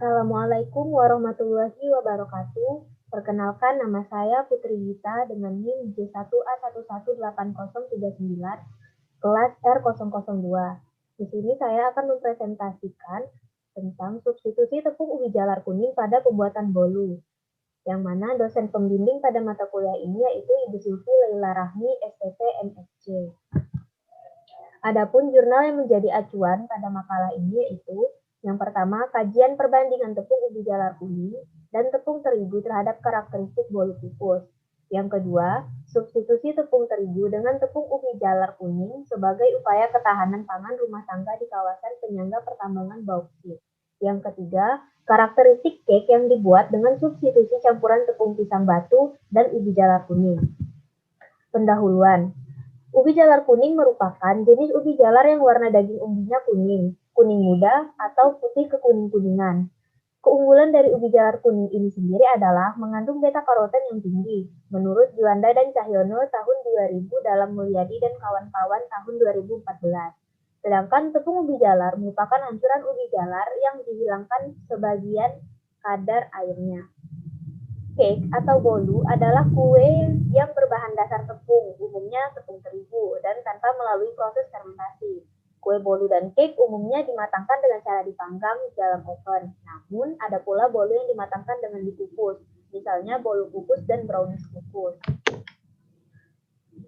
Assalamualaikum warahmatullahi wabarakatuh. Perkenalkan, nama saya Putri Gita dengan NIM J1A118039, kelas R002. Di sini saya akan mempresentasikan tentang substitusi tepung ubi jalar kuning pada pembuatan bolu, yang mana dosen pembimbing pada mata kuliah ini yaitu Ibu Sylvi Laila Rahmi, STP MSc. Adapun jurnal yang menjadi acuan pada makalah ini yaitu yang pertama, kajian perbandingan tepung ubi jalar kuning dan tepung terigu terhadap karakteristik bolu kukus. Yang kedua, substitusi tepung terigu dengan tepung ubi jalar kuning sebagai upaya ketahanan pangan rumah tangga di kawasan penyangga pertambangan bauksit. Yang ketiga, karakteristik cake yang dibuat dengan substitusi campuran tepung pisang batu dan ubi jalar kuning. Pendahuluan. Ubi jalar kuning merupakan jenis ubi jalar yang warna daging umbinya kuning, kuning muda, atau putih kekuning-kuningan. Keunggulan dari ubi jalar kuning ini sendiri adalah mengandung beta-karoten yang tinggi, menurut Juanda dan Cahyono tahun 2000 dalam Mulyadi dan kawan-kawan tahun 2014. Sedangkan tepung ubi jalar merupakan hancuran ubi jalar yang dihilangkan sebagian kadar airnya. Cake atau bolu adalah kue yang berbahan dasar tepung, umumnya tepung terigu, dan tanpa melalui proses fermentasi. Kue bolu dan cake umumnya dimatangkan dengan cara dipanggang di dalam oven. Namun, ada pula bolu yang dimatangkan dengan dikukus, misalnya bolu kukus dan brownies kukus.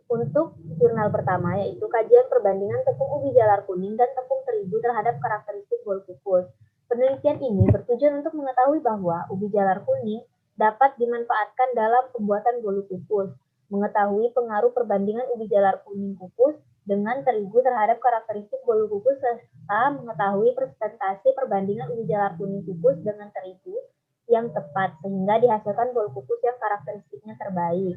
Untuk jurnal pertama, yaitu kajian perbandingan tepung ubi jalar kuning dan tepung terigu terhadap karakteristik bolu kukus. Penelitian ini bertujuan untuk mengetahui bahwa ubi jalar kuning dapat dimanfaatkan dalam pembuatan bolu kukus, mengetahui pengaruh perbandingan ubi jalar kuning kukus dengan terigu terhadap karakteristik bolu kukus, serta mengetahui presentasi perbandingan ubi jalar kuning kukus dengan terigu yang tepat, sehingga dihasilkan bolu kukus yang karakteristiknya terbaik.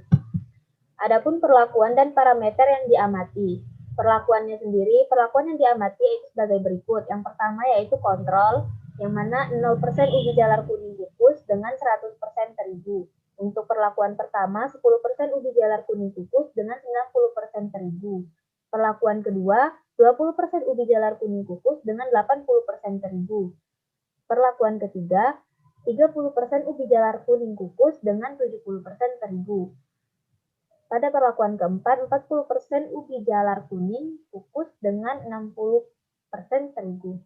Adapun perlakuan dan parameter yang diamati. Perlakuan yang diamati yaitu sebagai berikut. Yang pertama yaitu kontrol, yang mana 0% ubi jalar kuning kukus dengan 100% terigu. Untuk perlakuan pertama, 10% ubi jalar kuning kukus dengan 90% terigu. Perlakuan kedua, 20% ubi jalar kuning kukus dengan 80% terigu. Perlakuan ketiga, 30% ubi jalar kuning kukus dengan 70% terigu. Pada perlakuan keempat, 40% ubi jalar kuning kukus dengan 60% terigu.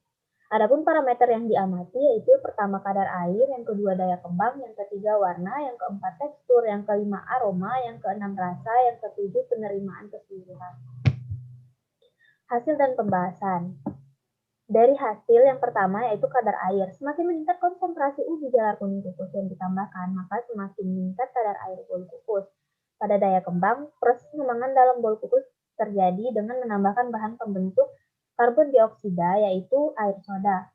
Adapun parameter yang diamati yaitu pertama kadar air, yang kedua daya kembang, yang ketiga warna, yang keempat tekstur, yang kelima aroma, yang keenam rasa, yang ketujuh penerimaan keseluruhan. Hasil dan pembahasan. Dari hasil yang pertama yaitu kadar air. Semakin meningkat konsentrasi ubi jalar kuning kukus yang ditambahkan, maka semakin meningkat kadar air bolu kukus. Pada daya kembang, proses pengembangan dalam bolu kukus terjadi dengan menambahkan bahan pembentuk karbon dioksida yaitu air soda.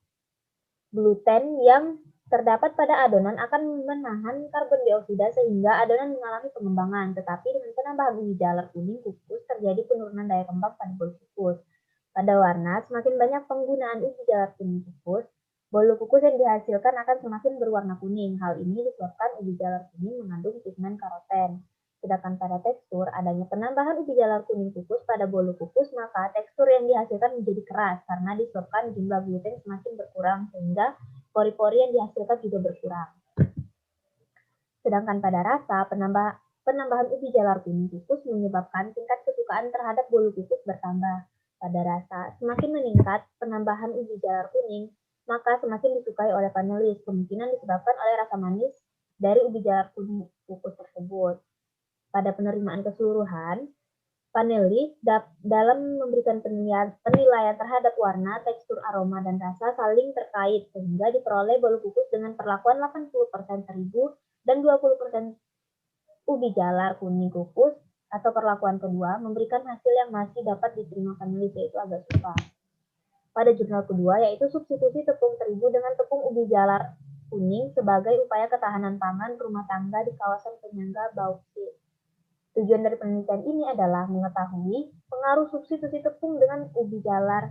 Gluten yang terdapat pada adonan akan menahan karbon dioksida sehingga adonan mengalami pengembangan, tetapi dengan penambahan ubi jalar kuning kukus terjadi penurunan daya kembang pada bolu kukus. Pada warna, semakin banyak penggunaan ubi jalar kuning kukus, bolu kukus yang dihasilkan akan semakin berwarna kuning. Hal ini disebabkan ubi jalar kuning mengandung pigmen karoten. Sedangkan pada tekstur, adanya penambahan ubi jalar kuning kukus pada bolu kukus, maka tekstur yang dihasilkan menjadi keras karena disebabkan jumlah gluten semakin berkurang sehingga pori-pori yang dihasilkan juga berkurang. Sedangkan pada rasa, penambahan ubi jalar kuning kukus menyebabkan tingkat kesukaan terhadap bolu kukus bertambah. Pada rasa, semakin meningkat penambahan ubi jalar kuning, maka semakin disukai oleh panelis. Kemungkinan disebabkan oleh rasa manis dari ubi jalar kuning kukus tersebut. Pada penerimaan keseluruhan, panelis dalam memberikan penilaian terhadap warna, tekstur, aroma, dan rasa saling terkait sehingga diperoleh bolu kukus dengan perlakuan 80% terigu dan 20% ubi jalar kuning kukus, atau perlakuan kedua memberikan hasil yang masih dapat diterima panelis, yaitu agak susah. Pada jurnal kedua yaitu substitusi tepung terigu dengan tepung ubi jalar kuning sebagai upaya ketahanan pangan rumah tangga di kawasan penyangga bauksit. Tujuan dari penelitian ini adalah mengetahui pengaruh substitusi tepung dengan ubi jalar,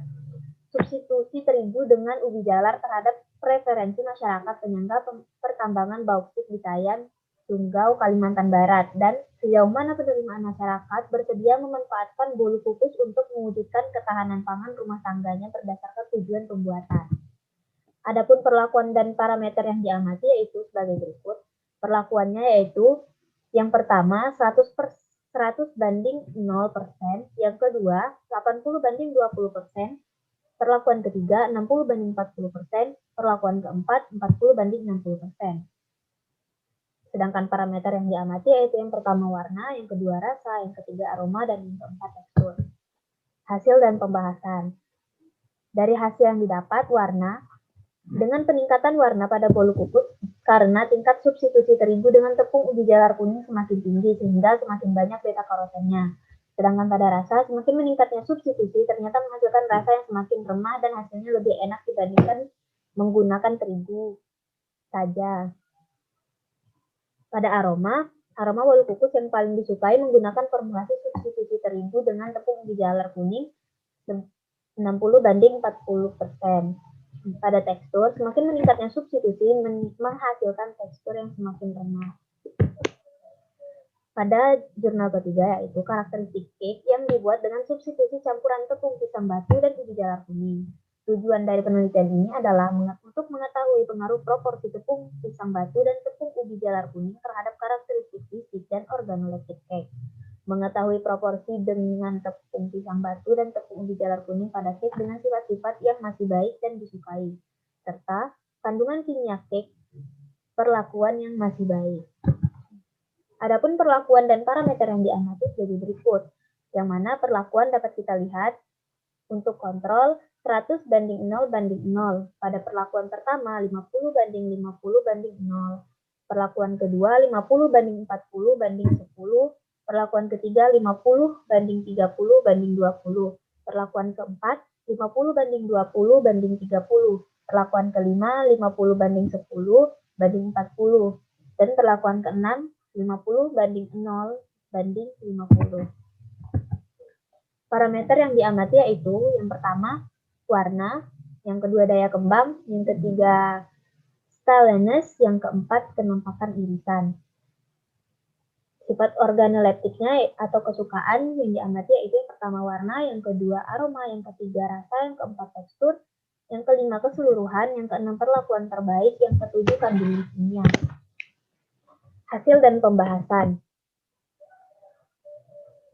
substitusi terigu dengan ubi jalar terhadap preferensi masyarakat penyangga pertambangan bauksit di Kayan, Sunggau, Kalimantan Barat, dan sejauh mana penerimaan masyarakat bersedia memanfaatkan bolu kukus untuk mewujudkan ketahanan pangan rumah tangganya berdasarkan tujuan pembuatan. Adapun perlakuan dan parameter yang diamati yaitu sebagai berikut. Perlakuannya yaitu yang pertama 100 banding 0%, yang kedua 80 banding 20%, perlakuan ketiga 60 banding 40%, perlakuan keempat 40 banding 60%. Sedangkan parameter yang diamati yaitu yang pertama warna, yang kedua rasa, yang ketiga aroma, dan yang keempat tekstur. Hasil dan pembahasan. Dari hasil yang didapat, warna, dengan peningkatan warna pada bolu pupus karena tingkat substitusi terigu dengan tepung ubi jalar kuning semakin tinggi sehingga semakin banyak beta karotennya. Sedangkan pada rasa, semakin meningkatnya substitusi ternyata menghasilkan rasa yang semakin remah dan hasilnya lebih enak dibandingkan menggunakan terigu saja. Pada aroma bolu kukus yang paling disukai menggunakan formulasi substitusi terigu dengan tepung ubi jalar kuning 60 banding 40%. Pada tekstur, semakin meningkatnya substitusi menghasilkan tekstur yang semakin remah. Pada jurnal ketiga yaitu karakteristik cake yang dibuat dengan substitusi campuran tepung pisang batu dan ubi jalar kuning. Tujuan dari penelitian ini adalah untuk mengetahui pengaruh proporsi tepung pisang batu dan tepung ubi jalar kuning terhadap karakteristik fisik dan organoleptik cake. Mengetahui proporsi dengan tepung pisang batu dan tepung ubi jalar kuning pada cake dengan sifat-sifat yang masih baik dan disukai, serta kandungan kimia cake perlakuan yang masih baik. Adapun perlakuan dan parameter yang diamati jadi berikut, yang mana perlakuan dapat kita lihat untuk kontrol 100 banding 0 banding 0. Pada perlakuan pertama 50 banding 50 banding 0. Perlakuan kedua 50 banding 40 banding 10. Perlakuan ketiga 50 banding 30 banding 20. Perlakuan keempat 50 banding 20 banding 30. Perlakuan kelima 50 banding 10 banding 40. Dan perlakuan keenam 50 banding 0 banding 50. Parameter yang diamati yaitu yang pertama warna, yang kedua daya kembang, yang ketiga staleness, yang keempat kenampakan irisan. Sifat organoleptiknya atau kesukaan yang diamati yaitu yang pertama warna, yang kedua aroma, yang ketiga rasa, yang keempat tekstur, yang kelima keseluruhan, yang keenam perlakuan terbaik, yang ketujuh kandungan kimia. Hasil dan pembahasan.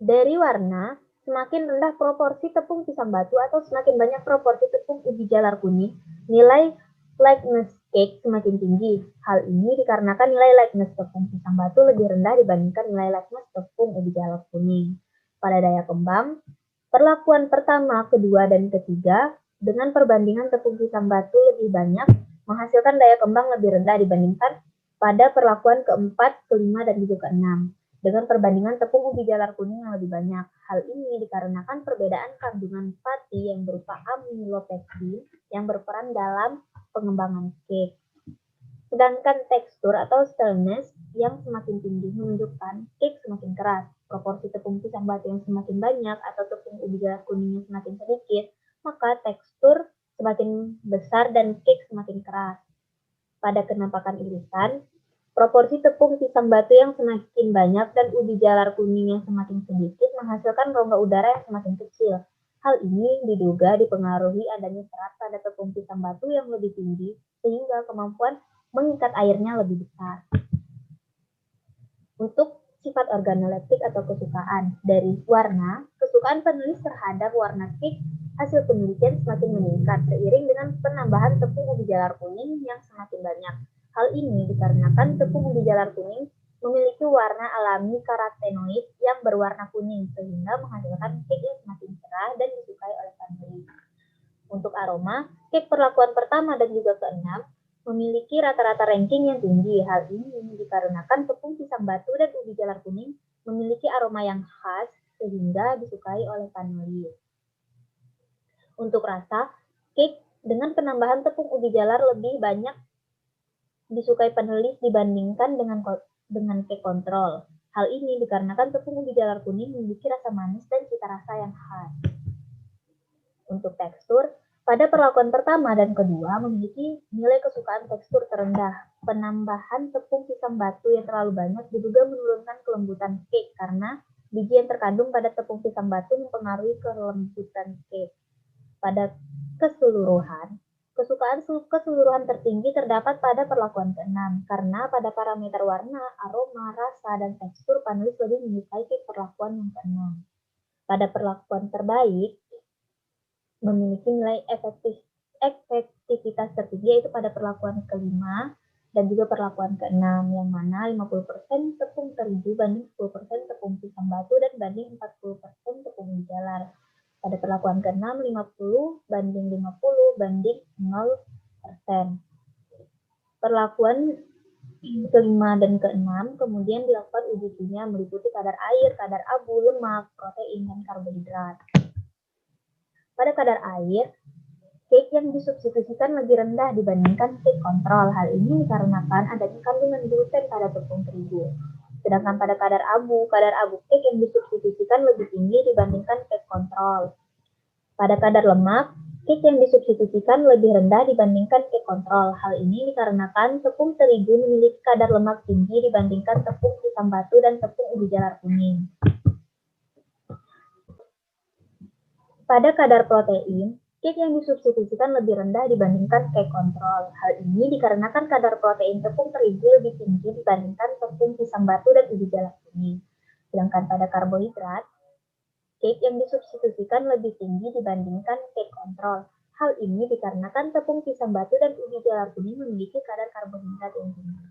Dari warna, semakin rendah proporsi tepung pisang batu atau semakin banyak proporsi tepung ubi jalar kuning, nilai lightness cake semakin tinggi. Hal ini dikarenakan nilai lightness tepung pisang batu lebih rendah dibandingkan nilai lightness tepung ubi jalar kuning. Pada daya kembang, perlakuan pertama, kedua, dan ketiga dengan perbandingan tepung pisang batu lebih banyak menghasilkan daya kembang lebih rendah dibandingkan pada perlakuan keempat, kelima, dan juga keenam dengan perbandingan tepung ubi jalar kuning yang lebih banyak. Hal ini dikarenakan perbedaan kandungan pati yang berupa amilopektin yang berperan dalam pengembangan cake. Sedangkan tekstur atau staleness yang semakin tinggi menunjukkan cake semakin keras. Proporsi tepung pisang batu yang semakin banyak atau tepung ubi jalar kuning yang semakin sedikit, maka tekstur semakin besar dan cake semakin keras. Pada kenampakan irisan, proporsi tepung pisang batu yang semakin banyak dan ubi jalar kuning yang semakin sedikit menghasilkan rongga udara yang semakin kecil. Hal ini diduga dipengaruhi adanya serat pada tepung pisang batu yang lebih tinggi sehingga kemampuan mengikat airnya lebih besar. Untuk sifat organoleptik atau kesukaan dari warna, kesukaan penulis terhadap warna cake hasil penelitian semakin meningkat seiring dengan penambahan tepung ubi jalar kuning yang semakin banyak. Hal ini dikarenakan tepung ubi jalar kuning memiliki warna alami karotenoid yang berwarna kuning sehingga menghasilkan cake yang semakin cerah dan disukai oleh penulis. Untuk aroma, cake perlakuan pertama dan juga keenam memiliki rata-rata ranking yang tinggi. Hal ini dikarenakan tepung pisang batu dan ubi jalar kuning memiliki aroma yang khas sehingga disukai oleh penulis. Untuk rasa, cake dengan penambahan tepung ubi jalar lebih banyak disukai penulis dibandingkan dengan cake kontrol. Hal ini dikarenakan tepung ubi jalar kuning memiliki rasa manis dan cita rasa yang khas. Untuk tekstur, pada perlakuan pertama dan kedua memiliki nilai kesukaan tekstur terendah. Penambahan tepung pisang batu yang terlalu banyak diduga menurunkan kelembutan cake karena biji yang terkandung pada tepung pisang batu mempengaruhi kelembutan cake. Pada keseluruhan, Kesukaan keseluruhan tertinggi terdapat pada perlakuan ke-6, karena pada parameter warna, aroma, rasa, dan tekstur panelis lebih menyukai cake perlakuan yang ke-6. Pada perlakuan terbaik, memiliki nilai efektivitas tertinggi yaitu pada perlakuan ke-5 dan juga perlakuan ke-6, yang mana 50% tepung terigu banding 10% tepung pisang batu dan banding 40% tepung ubi jalar. Pada perlakuan ke-6, 50 banding 50 banding 0%. Perlakuan ke-5 dan ke-6 kemudian dilakukan uji kimia meliputi kadar air, kadar abu, lemak, protein, dan karbohidrat. Pada kadar air, cake yang disubstitusikan lebih rendah dibandingkan cake kontrol. Hal ini dikarenakan adanya kandungan gluten pada tepung terigu. Sedangkan pada kadar abu cake yang disubstitusikan lebih tinggi dibandingkan cake kontrol. Pada kadar lemak, cake yang disubstitusikan lebih rendah dibandingkan cake kontrol. Hal ini dikarenakan tepung terigu memiliki kadar lemak tinggi dibandingkan tepung pisang batu dan tepung ubi jalar kuning. Pada kadar protein, cake yang disubstitusikan lebih rendah dibandingkan cake kontrol. Hal ini dikarenakan kadar protein tepung terigu lebih tinggi dibandingkan tepung pisang batu dan ubi jalar kuning. Sedangkan pada karbohidrat, cake yang disubstitusikan lebih tinggi dibandingkan cake kontrol. Hal ini dikarenakan tepung pisang batu dan ubi jalar kuning memiliki kadar karbohidrat yang tinggi.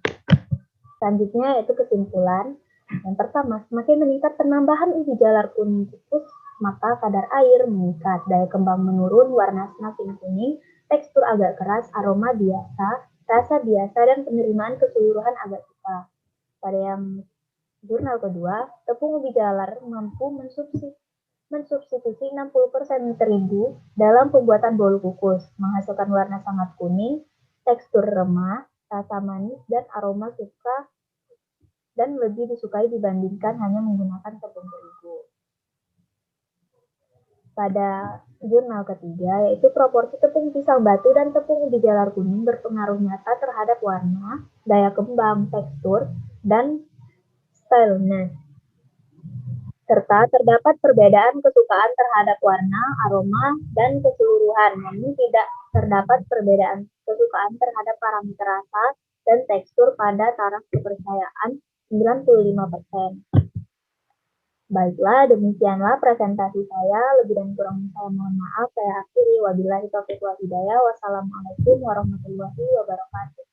Selanjutnya yaitu kesimpulan. Yang pertama, semakin meningkat penambahan ubi jalar kuning kukus, maka kadar air meningkat, daya kembang menurun, warna semakin kuning, tekstur agak keras, aroma biasa, rasa biasa, dan penerimaan keseluruhan agak suka. Pada yang jurnal kedua, tepung ubi jalar mampu mensubstitusi 60% terigu dalam pembuatan bolu kukus, menghasilkan warna sangat kuning, tekstur remah, rasa manis, dan aroma suka dan lebih disukai dibandingkan hanya menggunakan tepung terigu. Pada jurnal ketiga, yaitu proporsi tepung pisang batu dan tepung ubi jalar kuning berpengaruh nyata terhadap warna, daya kembang, tekstur, dan staleness. Serta terdapat perbedaan kesukaan terhadap warna, aroma, dan keseluruhan, namun tidak terdapat perbedaan kesukaan terhadap parameter rasa dan tekstur pada taraf kepercayaan 95%. Baiklah, demikianlah presentasi saya. Lebih dan kurang saya mohon maaf. Saya akhiri. Wabillahi taufiq wal hidayah. Wassalamualaikum warahmatullahi wabarakatuh.